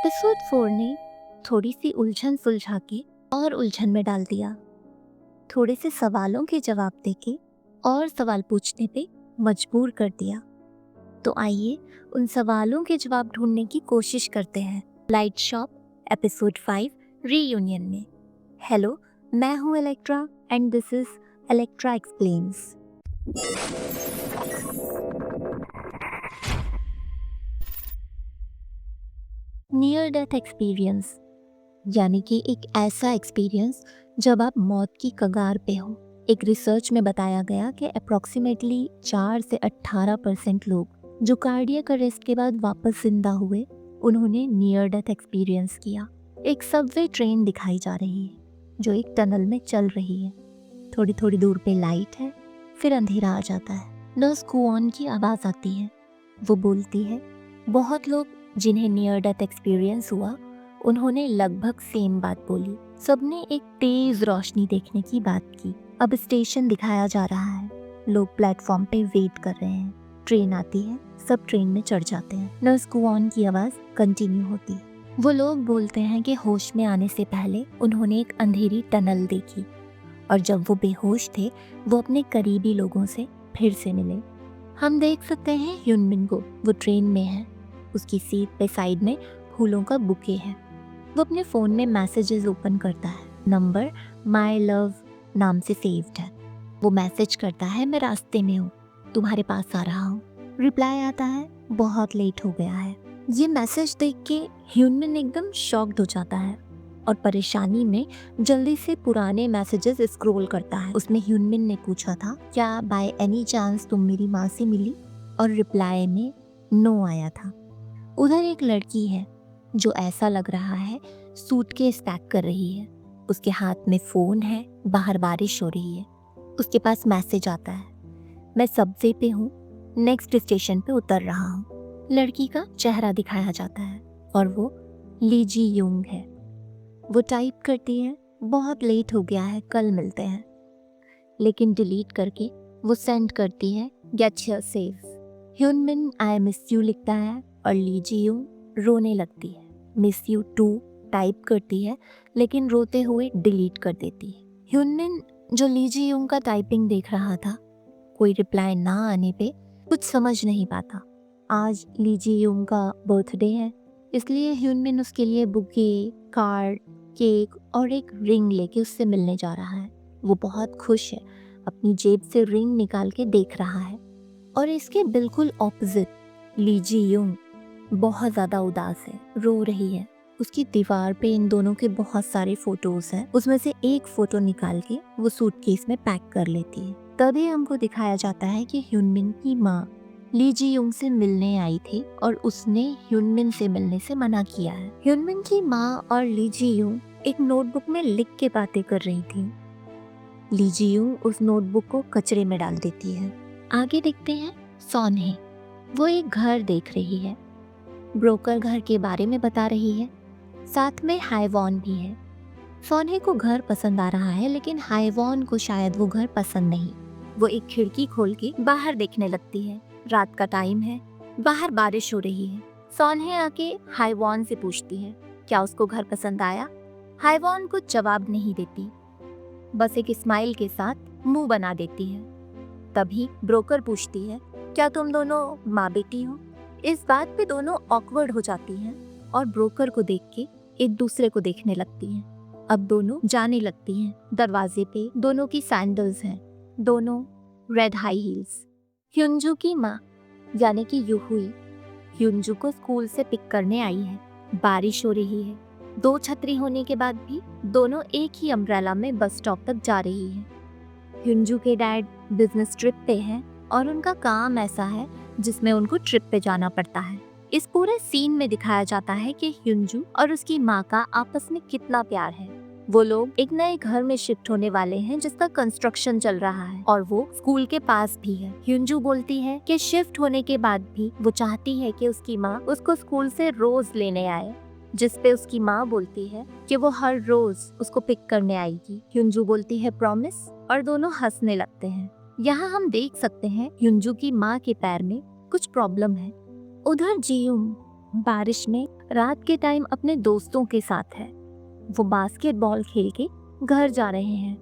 Episode 4 ने थोड़ी सी उलझन सुलझा के और उलझन में डाल दिया। थोड़े से सवालों के जवाब देके और सवाल पूछने पे मजबूर कर दिया। तो आइए उन सवालों के जवाब ढूंढने की कोशिश करते हैं लाइट शॉप एपिसोड 5 रीयूनियन में। हेलो, मैं हूँ Electra and this is Electra explains. Near death experience यानी कि एक ऐसा एक्सपीरियंस जब आप मौत की कगार पे हो। एक रिसर्च में बताया गया कि अप्रॉक्सीमेटली 4 से 18% लोग जो कार्डियक अरेस्ट के बाद वापस जिंदा हुए, उन्होंने नियर डेथ एक्सपीरियंस किया। एक सबवे ट्रेन दिखाई जा रही है जो एक टनल में चल रही है। थोड़ी थोड़ी दूर पे लाइट है, फिर अंधेरा आ जाता है। नर्स कुऑन की आवाज़ आती है। वो बोलती है, बहुत लोग जिन्हें नियर डेथ एक्सपीरियंस हुआ उन्होंने लगभग सेम बात बोली। सबने एक तेज रोशनी देखने की बात की। अब स्टेशन दिखाया जा रहा है, लोग प्लेटफॉर्म पे वेट कर रहे हैं। ट्रेन आती है, सब ट्रेन में चढ़ जाते हैं। नर्स कुऑन की आवाज़ कंटिन्यू होती है। वो लोग बोलते हैं कि होश में आने से पहले उन्होंने एक अंधेरी टनल देखी और जब वो बेहोश थे वो अपने करीबी लोगों से फिर से मिले। हम देख सकते हैं ह्यूनमिन को, वो ट्रेन में है। उसकी सीट पे साइड में फूलों का बुके है। वो अपने फ़ोन में मैसेजेस ओपन करता है। नंबर माई लव नाम से सेव्ड है। वो मैसेज करता है, मैं रास्ते में हूँ, तुम्हारे पास आ रहा हूँ। रिप्लाई आता है, बहुत लेट हो गया है। ये मैसेज देख के ह्यूनमिन एकदम शॉक्ड हो जाता है और परेशानी में जल्दी से पुराने मैसेजेस स्क्रॉल करता है। उसमें ह्यूनमिन ने पूछा था, क्या बाय एनी चांस तुम मेरी माँ से मिली? और रिप्लाई में नो आया था। उधर एक लड़की है जो ऐसा लग रहा है सूटकेस पैक कर रही है। उसके हाथ में फ़ोन है, बाहर बारिश हो रही है। उसके पास मैसेज आता है, मैं सबवे पे हूँ, नेक्स्ट स्टेशन पे उतर रहा हूँ। लड़की का चेहरा दिखाया जाता है और वो ली जी यूंग है। वो टाइप करती है, बहुत लेट हो गया है, कल मिलते हैं। लेकिन डिलीट करके वो सेंड करती है, get here safe. Hyunmin I miss you लिखता है और ली जी यूंग रोने लगती है। मिस यू टू टाइप करती है लेकिन रोते हुए डिलीट कर देती है। ह्यूनमिन जो ली जी यूंग का टाइपिंग देख रहा था, कोई रिप्लाई ना आने पे कुछ समझ नहीं पाता। आज ली जी यूंग का बर्थडे है, इसलिए ह्यूनमिन उसके लिए बुके, कार्ड, केक और एक रिंग लेके उससे मिलने जा रहा है। वो बहुत खुश है, अपनी जेब से रिंग निकाल के देख रहा है। और इसके बिल्कुल ऑपोजिट ली जी यूंग बहुत ज़्यादा उदास है, रो रही है। उसकी दीवार पे इन दोनों के बहुत सारे फोटोज हैं। उसमें से एक फोटो निकाल के वो सूटकेस में पैक कर लेती है। तभी हमको दिखाया जाता है कि ह्यूनमिन की माँ ली जी यूंग से मिलने आई थी और उसने ह्यूनमिन से मिलने से मना किया है। ह्यूनमिन की माँ और ली जी यूंग एक नोटबुक में लिख के बातें कर रही थी। ली जी यूंग उस नोटबुक को कचरे में डाल देती है। आगे देखते हैं सोनहे। वो एक घर देख रही है, ब्रोकर घर के बारे में बता रही है, साथ में हाइवॉन भी है। सोनहे को घर पसंद आ रहा है लेकिन हाइवॉन को शायद वो घर पसंद नहीं। वो एक खिड़की खोल के बाहर देखने लगती है। रात का टाइम है, बाहर बारिश हो रही है। सोनहे आके हाइवॉन से पूछती है, क्या उसको घर पसंद आया? हाइवॉन कुछ जवाब नहीं देती, बस एक स्माइल के साथ मुंह बना देती है। तभी ब्रोकर पूछती है, क्या तुम दोनों माँ बेटी हो? इस बात पे दोनों ऑकवर्ड हो जाती हैं और ब्रोकर को देख के एक दूसरे को देखने लगती हैं। अब दोनों जाने लगती हैं। दरवाजे पे दोनों की सैंडल्स हैं, दोनों रेड हाई हील्स। ह्यूनजू की माँ यानी कि यूहुई ह्यूनजू को स्कूल से पिक करने आई है। बारिश हो रही है, 2 छतरी होने के बाद भी दोनों एक ही अम्ब्रेला में बस स्टॉप तक जा रही है। ह्यूनजू के डैड बिजनेस ट्रिप पे हैं और उनका काम ऐसा है जिसमें उनको ट्रिप पे जाना पड़ता है। इस पूरे सीन में दिखाया जाता है कि ह्यूनजू और उसकी माँ का आपस में कितना प्यार है। वो लोग एक नए घर में शिफ्ट होने वाले हैं जिसका कंस्ट्रक्शन चल रहा है और वो स्कूल के पास भी है। ह्यूनजू बोलती है कि शिफ्ट होने के बाद भी वो चाहती है कि उसकी माँ उसको स्कूल से रोज लेने आए, जिस पे उसकी माँ बोलती है कि वो हर रोज उसको पिक करने आएगी। ह्यूनजू बोलती है प्रॉमिस और दोनों हंसने लगते हैं। यहाँ हम देख सकते हैं ह्यूनजू की माँ के पैर में कुछ प्रॉब्लम है। उधर जियूंग बारिश में रात के टाइम अपने दोस्तों के साथ है। वो बास्केटबॉल खेल के घर जा रहे हैं।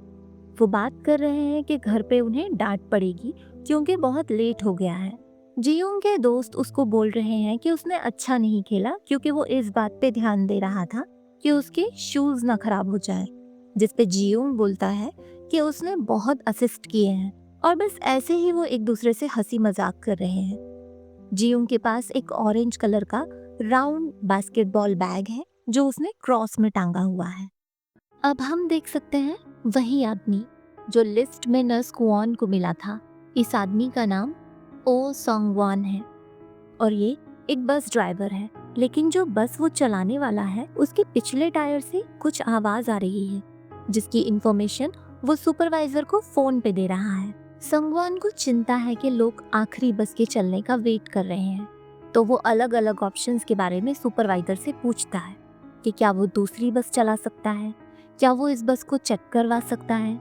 वो बात कर रहे हैं कि घर पे उन्हें डांट पड़ेगी क्योंकि बहुत लेट हो गया है। जियोंग के दोस्त उसको बोल रहे हैं कि उसने अच्छा नहीं खेला क्योंकि वो इस बात पे ध्यान दे रहा था कि उसके शूज ना खराब हो जाए, जिस पे जियोंग बोलता है कि उसने बहुत असिस्ट किए हैं और बस ऐसे ही वो एक दूसरे से हंसी मजाक कर रहे हैं। जियोंग के पास एक ऑरेंज कलर का राउंड बास्केटबॉल बैग है जो उसने क्रॉस में टांगा हुआ है। अब हम देख सकते हैं वही आदमी जो लिस्ट में नर्स कुऑन को मिला था। इस आदमी का नाम ओ सोंगवान है और ये एक बस ड्राइवर है, लेकिन जो बस वो चलाने वाला है उसके पिछले टायर से कुछ आवाज आ रही है जिसकी इंफॉर्मेशन वो सुपरवाइजर को फोन पे दे रहा है। संगवान को चिंता है कि लोग आखिरी बस के चलने का वेट कर रहे हैं, तो वो अलग अलग ऑप्शंस के बारे में सुपरवाइजर से पूछता है कि क्या वो दूसरी बस चला सकता है, क्या वो इस बस को चेक करवा सकता है।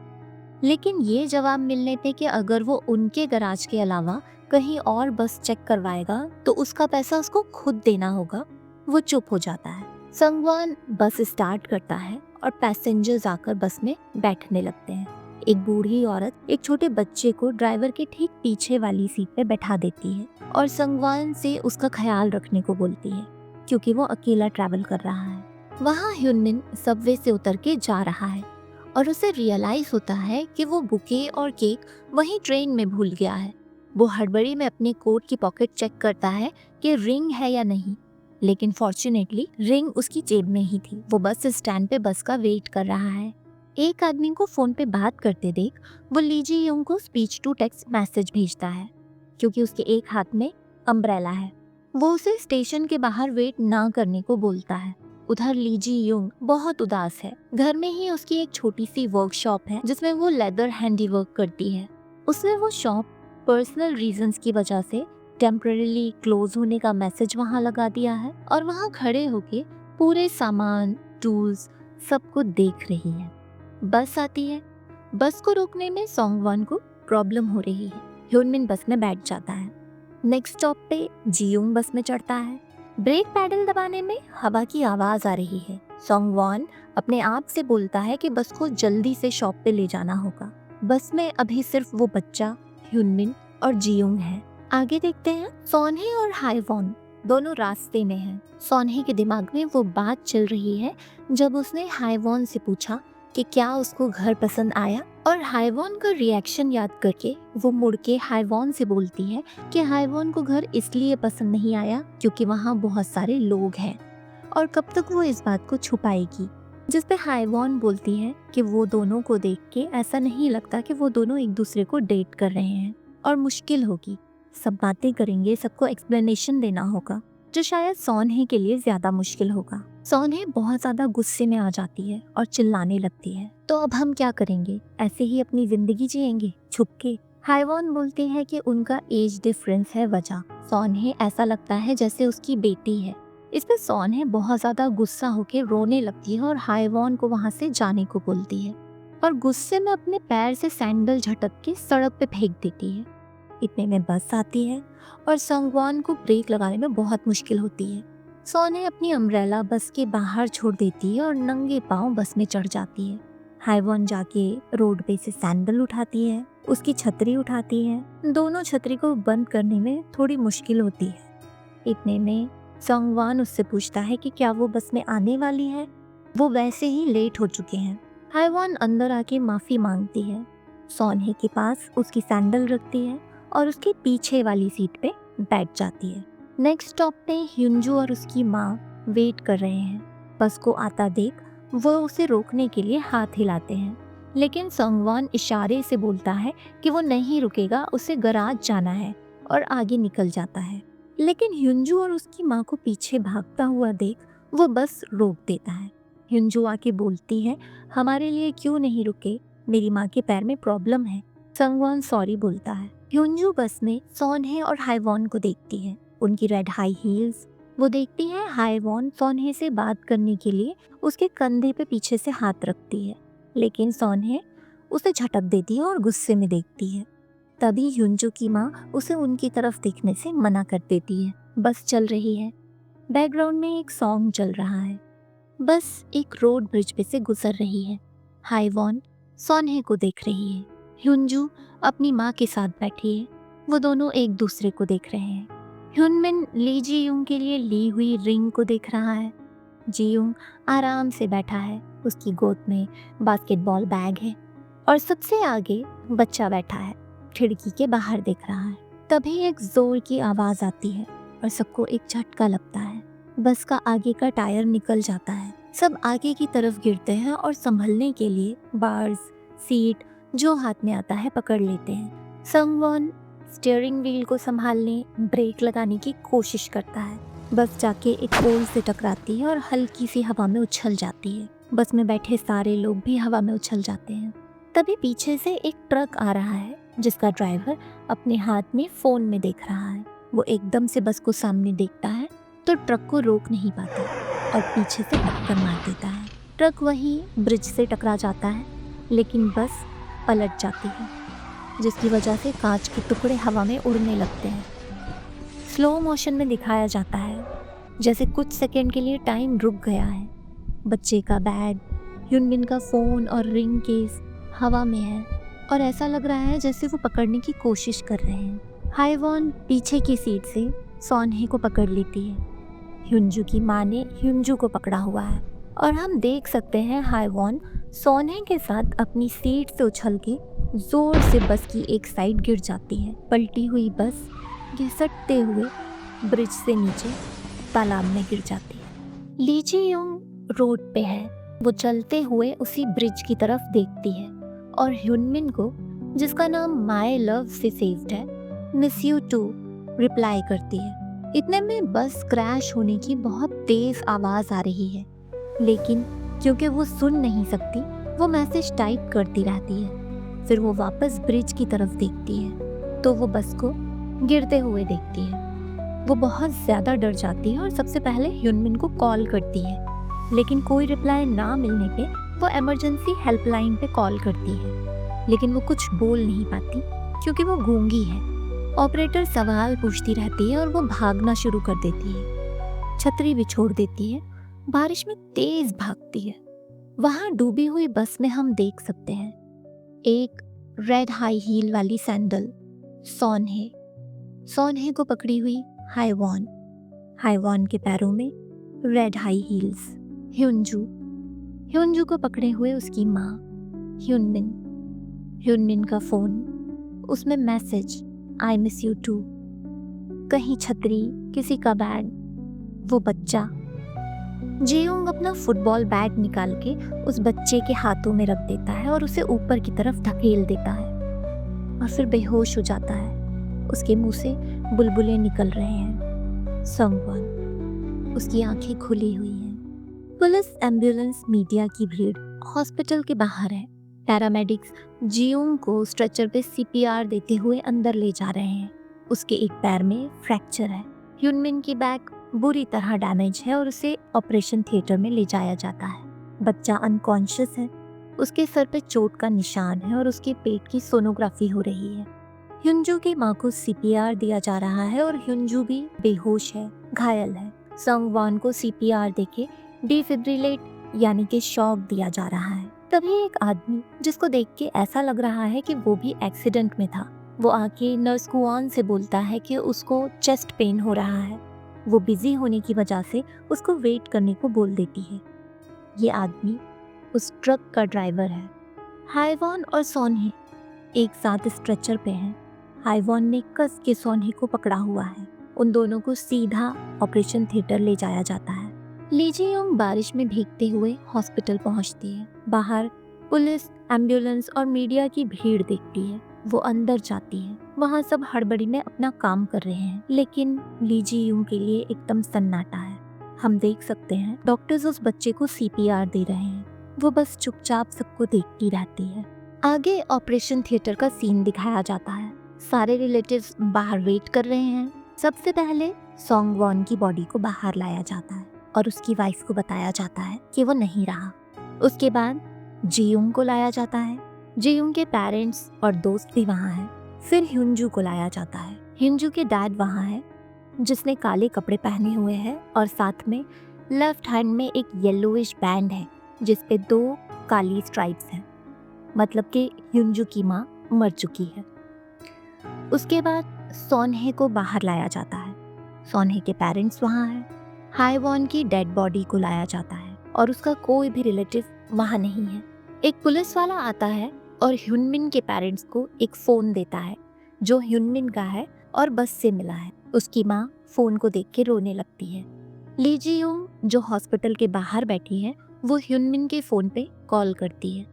लेकिन ये जवाब मिलने पे कि अगर वो उनके गराज के अलावा कहीं और बस चेक करवाएगा तो उसका पैसा उसको खुद देना होगा, वो चुप हो जाता है। संगवान बस स्टार्ट करता है और पैसेंजर्स आकर बस में बैठने लगते हैं। एक बूढ़ी औरत एक छोटे बच्चे को ड्राइवर के ठीक पीछे वाली सीट पे बैठा देती है और संगवान से उसका ख्याल रखने को बोलती है क्योंकि वो अकेला ट्रैवल कर रहा है। वहाँ ह्यूनमिन सबवे से उतर के जा रहा है और उसे रियलाइज होता है कि वो बुके और केक वहीं ट्रेन में भूल गया है। वो हड़बड़ी में अपने कोट की पॉकेट चेक करता है कि रिंग है या नहीं, लेकिन फॉर्चुनेटली रिंग उसकी जेब में ही थी। वो बस स्टैंड पे बस का वेट कर रहा है। एक आदमी को फोन पे बात करते देख वो ली जी यूंग को स्पीच टू टेक्स्ट मैसेज भेजता है क्योंकि उसके एक हाथ में अम्ब्रेला है। वो उसे स्टेशन के बाहर वेट ना करने को बोलता है। उधर ली जी यूंग बहुत उदास है। घर में ही उसकी एक छोटी सी वर्कशॉप है जिसमें वो लेदर हैंडीवर्क करती है। उसने वो शॉप पर्सनल रीजंस की वजह से टेम्परेरीली क्लोज होने का मैसेज वहाँ लगा दिया है और वहाँ खड़े होके पूरे सामान, टूल्स सबको देख रही है। बस आती है। बस को रोकने में सोंगवान को प्रॉब्लम हो रही है। ह्यूनमिन बस में बैठ जाता है। नेक्स्ट स्टॉप पे जियोंग बस में चढ़ता है। ब्रेक पैडल दबाने में हवा की आवाज आ रही है। सोंगवान अपने आप से बोलता है कि बस को जल्दी से शॉप पे ले जाना होगा। बस में अभी सिर्फ वो बच्चा, ह्यूनमिन और जियोंग है। आगे देखते हैं सोनहे और हाईवॉन दोनों रास्ते में हैं। सोनहे के दिमाग में वो बात चल रही है जब उसने हाईवॉन से पूछा कि क्या उसको घर पसंद आया, और हाईवॉन का रिएक्शन याद करके वो मुड़ के हाईवॉन से बोलती है कि हाईवॉन को घर इसलिए पसंद नहीं आया क्योंकि वहाँ बहुत सारे लोग हैं और कब तक वो इस बात को छुपाएगी। जिस पे हाईवॉन बोलती है कि वो दोनों को देख के ऐसा नहीं लगता कि वो दोनों एक दूसरे को डेट कर रहे हैं और मुश्किल होगी, सब बातें करेंगे, सबको एक्सप्लेनेशन देना होगा, जो शायद सोनहे के लिए ज्यादा मुश्किल होगा। सोनहे बहुत ज्यादा गुस्से में आ जाती है और चिल्लाने लगती है, तो अब हम क्या करेंगे, ऐसे ही अपनी जिंदगी जिएंगे छुप के। हाईवॉन बोलते हैं कि उनका एज डिफरेंस है वजह। सोनहे ऐसा लगता है जैसे उसकी बेटी है। इस पे सोनहे बहुत ज्यादा गुस्सा होके रोने लगती है और हाईवॉन को वहाँ से जाने को बोलती है और गुस्से में अपने पैर से सैंडल झटक के सड़क पे फेंक देती है। इतने में बस आती है और संगवान को ब्रेक लगाने में बहुत मुश्किल होती है। सोने अपनी अम्ब्रेला बस के बाहर छोड़ देती है और नंगे पांव बस में चढ़ जाती है। हाईवॉन जाके रोड पे से सैंडल उठाती है, उसकी छतरी उठाती है। दोनों छतरी को बंद करने में थोड़ी मुश्किल होती है। इतने में संगवान उससे पूछता है कि क्या वो बस में आने वाली है। वो वैसे ही लेट हो चुके हैं। हाईवॉन अंदर आके माफी मांगती है, सोने के पास उसकी सैंडल रखती है और उसके पीछे वाली सीट पे बैठ जाती है। नेक्स्ट स्टॉप पे ह्यूनजू और उसकी माँ वेट कर रहे हैं। बस को आता देख वो उसे रोकने के लिए हाथ हिलाते हैं, लेकिन संगवान इशारे से बोलता है कि वो नहीं रुकेगा, उसे गराज जाना है और आगे निकल जाता है। लेकिन ह्यूनजू और उसकी माँ को पीछे भागता हुआ देख वो बस रोक देता है। ह्यूनजू आके बोलती है, हमारे लिए क्यों नहीं रुके, मेरी माँ के पैर में प्रॉब्लम है। संगवान सॉरी बोलता है। ह्यूनजू बस में सोनहे और हाईवॉन को देखती है, उनकी रेड हाई हील्स। वो देखती है हाईवॉन सोनहे से बात करने के लिए उसके कंधे पे पीछे से हाथ रखती है, लेकिन सोनहे उसे झटक देती है और गुस्से में देखती है। तभी ह्यूनजू की माँ उसे उनकी तरफ देखने से मना कर देती है। बस चल रही है। बैकग्राउंड में एक सॉन्ग चल रहा है। बस एक रोड ब्रिज पे से गुजर रही है। हाईवॉन सोनहे को देख रही है। ह्युनजू अपनी माँ के साथ बैठी है। वो दोनों एक दूसरे को देख रहे हैं। ह्युनमिन ली जी यूंग के लिए ली हुई रिंग को देख रहा है। जी यूंग आराम से बैठा है। उसकी गोद में बास्केटबॉल बैग है और सबसे आगे बच्चा बैठा है, खिड़की के बाहर देख रहा है। तभी एक जोर की आवाज आती है और सबको एक झटका लगता है। बस का आगे का टायर निकल जाता है। सब आगे की तरफ गिरते हैं और संभलने के लिए बार्स, सीट जो हाथ में आता है पकड़ लेते हैं। संगवॉन स्टीयरिंग व्हील को संभालने, ब्रेक लगाने की कोशिश करता है। बस जाके एक पोल से टकराती है और हल्की सी हवा में उछल जाती है। बस में बैठे सारे लोग भी हवा में उछल जाते हैं। तभी पीछे से एक ट्रक आ रहा है जिसका ड्राइवर अपने हाथ में फोन में देख रहा है। वो एकदम से बस को सामने देखता है तो ट्रक को रोक नहीं पाता और पीछे से टक्कर मार देता है। ट्रक वही ब्रिज से टकरा जाता है, लेकिन बस पलट जाती है, जिसकी वजह से कांच के टुकड़े हवा में उड़ने लगते हैं। स्लो मोशन में दिखाया जाता है जैसे कुछ सेकंड के लिए टाइम रुक गया है। बच्चे का बैग, ह्युनमिन का फ़ोन और रिंग केस हवा में है और ऐसा लग रहा है जैसे वो पकड़ने की कोशिश कर रहे हैं। हाईवॉन पीछे की सीट से सोनहे को पकड़ लेती है। ह्युनजू की माँ ने ह्युनजू को पकड़ा हुआ है और हम देख सकते हैं हाईवॉन सोनहे के साथ अपनी सीट से उछल के जोर से बस की एक साइड गिर जाती है। पलटी हुई बस घिसटते हुए ब्रिज से नीचे तालाब में गिर जाती है। ली जी यूंग रोड पे है। वो चलते हुए उसी ब्रिज की तरफ देखती है और ह्युनमिन को, जिसका नाम माय लव से सेव्ड है, मिस यू टू रिप्लाई करती है। इतने में बस क्रैश होने की बहुत तेज आवाज आ रही है, लेकिन क्योंकि वो सुन नहीं सकती वो मैसेज टाइप करती रहती है। फिर वो वापस ब्रिज की तरफ देखती है तो वो बस को गिरते हुए देखती है। वो बहुत ज़्यादा डर जाती है और सबसे पहले ह्युनमिन को कॉल करती है, लेकिन कोई रिप्लाई ना मिलने पे वो इमरजेंसी हेल्पलाइन पे कॉल करती है, लेकिन वो कुछ बोल नहीं पाती क्योंकि वो गूंगी है। ऑपरेटर सवाल पूछती रहती है और वो भागना शुरू कर देती है। छतरी भी छोड़ देती है, बारिश में तेज भागती है। वहाँ डूबी हुई बस में हम देख सकते हैं एक रेड हाई हील वाली सैंडल सोनहे को पकड़ी हुई हाईवॉन के पैरों में रेड हाई हील्स ह्युनजू को पकड़े हुए उसकी माँ ह्युनमिन का फोन, उसमें message I miss you too, कहीं छतरी, किसी का बैग, वो बच्चा। जेयोंग अपना फुटबॉल बैग निकाल के उस बच्चे के हाथों में रख देता है और उसे ऊपर की तरफ धकेल देता है और फिर बेहोश हो जाता है। उसके मुंह से बुलबुलें निकल रहे हैं। संगवन, उसकी आंखें खुली हुई हैं। पुलिस, एम्बुलेंस, मीडिया की भीड़ हॉस्पिटल के बाहर है। पैरामेडिक्स जियोंग को स्ट्रेचर पे सीपीआर देते हुए अंदर ले जा रहे हैं। उसके एक पैर में फ्रैक्चर है। ह्युनमिन की बैक बुरी तरह डैमेज है और उसे ऑपरेशन थिएटर में ले जाया जाता है। बच्चा अनकॉन्शियस है, उसके सर पे चोट का निशान है और उसके पेट की सोनोग्राफी हो रही है। ह्युनजू की माँ को सीपीआर दिया जा रहा है और ह्युनजू भी बेहोश है, घायल है। संगवान को सीपीआर देके डिफिब्रिलेट यानी कि शॉक दिया जा रहा है। तभी एक आदमी, जिसको देख के ऐसा लग रहा है कि वो भी एक्सीडेंट में था, वो आके नर्स कुआन से बोलता है कि उसको चेस्ट पेन हो रहा है। वो बिजी होने की वजह से उसको वेट करने को बोल देती है। ये आदमी उस ट्रक का ड्राइवर है। हाईवॉन और सोनहे एक साथ स्ट्रेचर पे हैं। हाईवॉन ने कस के सोनहे को पकड़ा हुआ है। उन दोनों को सीधा ऑपरेशन थिएटर ले जाया जाता है। ली जी यूंग बारिश में भीगते हुए हॉस्पिटल पहुंचती है। बाहर पुलिस, एम्बुलेंस और मीडिया की भीड़ देखती है। वो अंदर जाती है। वहाँ सब हड़बड़ी में अपना काम कर रहे हैं, लेकिन ली जी यूंग के लिए एकदम सन्नाटा है। हम देख सकते हैं डॉक्टर्स उस बच्चे को सीपीआर दे रहे हैं। वो बस चुपचाप सबको देखती रहती है। आगे ऑपरेशन थिएटर का सीन दिखाया जाता है। सारे रिलेटिव्स बाहर वेट कर रहे हैं। सबसे पहले सोंगवॉन की बॉडी को बाहर लाया जाता है और उसकी वाइफ को बताया जाता है कि वो नहीं रहा। उसके बाद जियोंग को लाया जाता है। जियोंग के पेरेंट्स और दोस्त भी वहाँ हैं। फिर ह्युनजू को लाया जाता है। ह्युनजू के डैड वहाँ है। जिसने काले कपड़े पहने हुए हैं और साथ में लेफ्ट हैंड में एक येलोइश बैंड है जिस पे 2 काली स्ट्राइप्स हैं, मतलब कि ह्युंजू की माँ मर चुकी है। उसके बाद सोनहे को बाहर लाया जाता है। सोनहे के पेरेंट्स वहाँ हैं। हाईवॉन की डेड बॉडी को लाया जाता है और उसका कोई भी रिलेटिव वहाँ नहीं है। एक पुलिस वाला आता है और ह्युनमिन के पेरेंट्स को एक फ़ोन देता है जो ह्युनमिन का है और बस से मिला है। उसकी माँ फ़ोन को देख के रोने लगती है। ली जी यूंग जो हॉस्पिटल के बाहर बैठी है वो ह्युनमिन के फ़ोन पे कॉल करती है।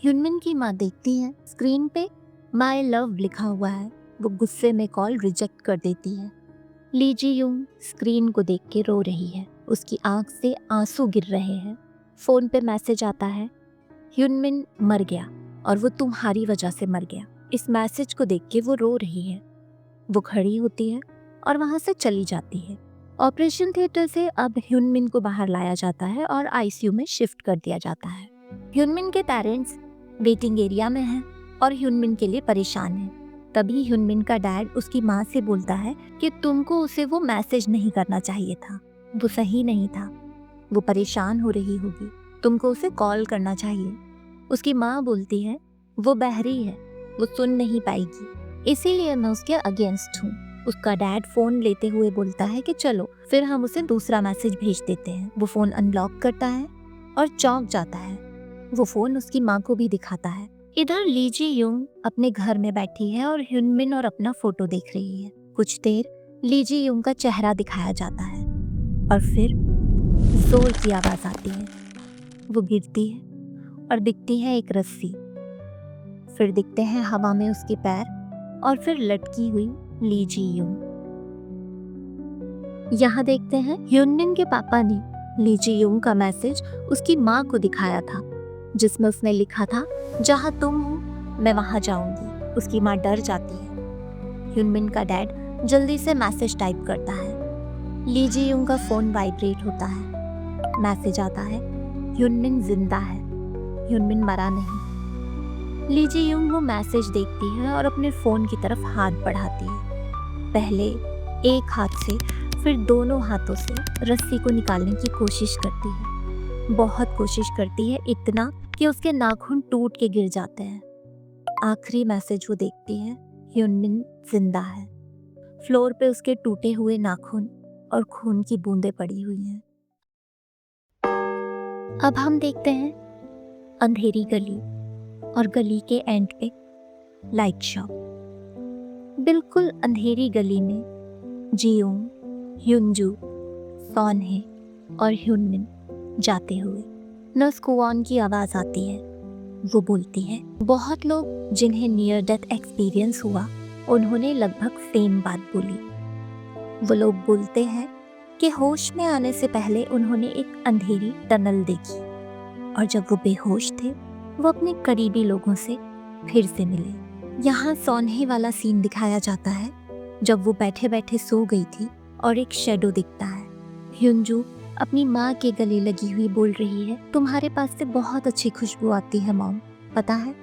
ह्युनमिन की माँ देखती है स्क्रीन पे माय लव लिखा हुआ है। वो गुस्से में कॉल रिजेक्ट कर देती है। ली जी यूंग स्क्रीन को देख के रो रही है। उसकी आंख से आंसू गिर रहे हैं। फ़ोन पे मैसेज आता है, ह्युनमिन मर गया और वो तुम्हारी वजह से मर गया। इस मैसेज को देख के वो रो रही है। वो खड़ी होती है और वहाँ से चली जाती है। ऑपरेशन थिएटर से अब ह्युनमिन को बाहर लाया जाता है और आईसीयू में शिफ्ट कर दिया जाता है। ह्युनमिन के पेरेंट्स वेटिंग एरिया में हैं और ह्युनमिन के लिए परेशान हैं। तभी ह्युनमिन का डैड उसकी माँ से बोलता है कि तुमको उसे वो मैसेज नहीं करना चाहिए था, वो सही नहीं था, वो परेशान हो रही होगी, तुमको उसे कॉल करना चाहिए। उसकी माँ बोलती है वो बहरी है, वो सुन नहीं पाएगी, इसीलिए मैं उसके अगेंस्ट हूँ। उसका डैड फ़ोन लेते हुए बोलता है कि चलो फिर हम उसे दूसरा मैसेज भेज देते हैं। वो फ़ोन अनलॉक करता है और चौंक जाता है। वो फ़ोन उसकी माँ को भी दिखाता है। इधर ली जी यूंग अपने घर में बैठी है और ह्युनमिन और अपना फोटो देख रही है। कुछ देर ली जी यूंग का चेहरा दिखाया जाता है और फिर जोर की आवाज़ आती है। वो गिरती है और दिखती है एक रस्सी। फिर दिखते हैं हवा में उसके पैर और फिर लटकी हुई ली जी यूंग। यहाँ देखते हैं ह्युनमिन के पापा ने ली जी यूंग का मैसेज उसकी माँ को दिखाया था जिसमें उसने लिखा था जहाँ तुम हो मैं वहाँ जाऊंगी। उसकी माँ डर जाती है। ह्युनमिन का डैड जल्दी से मैसेज टाइप करता है। ली जी यूंग का फ़ोन वाइब्रेट होता है। मैसेज आता है ह्युनमिन जिंदा है, ह्युनमिन मरा नहीं। ली जी यूंग वो मैसेज देखती है और अपने फ़ोन की तरफ हाथ बढ़ाती है। पहले एक हाथ से फिर दोनों हाथों से रस्सी को निकालने की कोशिश करती है। बहुत कोशिश करती है, इतना कि उसके नाखून टूट के गिर जाते हैं। आखिरी मैसेज वो देखती है ह्युनमिन जिंदा है। फ्लोर पे उसके टूटे हुए नाखून और खून की बूंदें पड़ी हुई हैं। अब हम देखते हैं अंधेरी गली और गली के एंड पे लाइट शॉप। बिल्कुल अंधेरी गली में जियोंग, ह्युंजू, सोनहे और ह्युनमिन जाते हुए नर्स कुवॉन की आवाज़ आती है। वो बोलती है बहुत लोग जिन्हें नियर डेथ एक्सपीरियंस हुआ उन्होंने लगभग सेम बात बोली। वो लोग बोलते हैं कि होश में आने से पहले उन्होंने एक अंधेरी टनल देखी और जब वो बेहोश थे वो अपने करीबी लोगों से फिर से मिले। यहाँ सोनहे वाला सीन दिखाया जाता है जब वो बैठे बैठे सो गई थी और एक शेडो दिखता है। ह्युंजू अपनी माँ के गले लगी हुई बोल रही है तुम्हारे पास से बहुत अच्छी खुशबू आती है मॉम, पता है,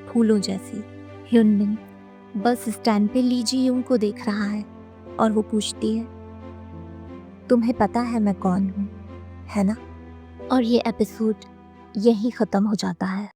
फूलों जैसी। ह्युनमिन बस स्टैंड पे ली जी यूंग को देख रहा है और वो पूछती है तुम्हें पता है मैं कौन हूँ, है ना? और ये एपिसोड यहीं ख़त्म हो जाता है।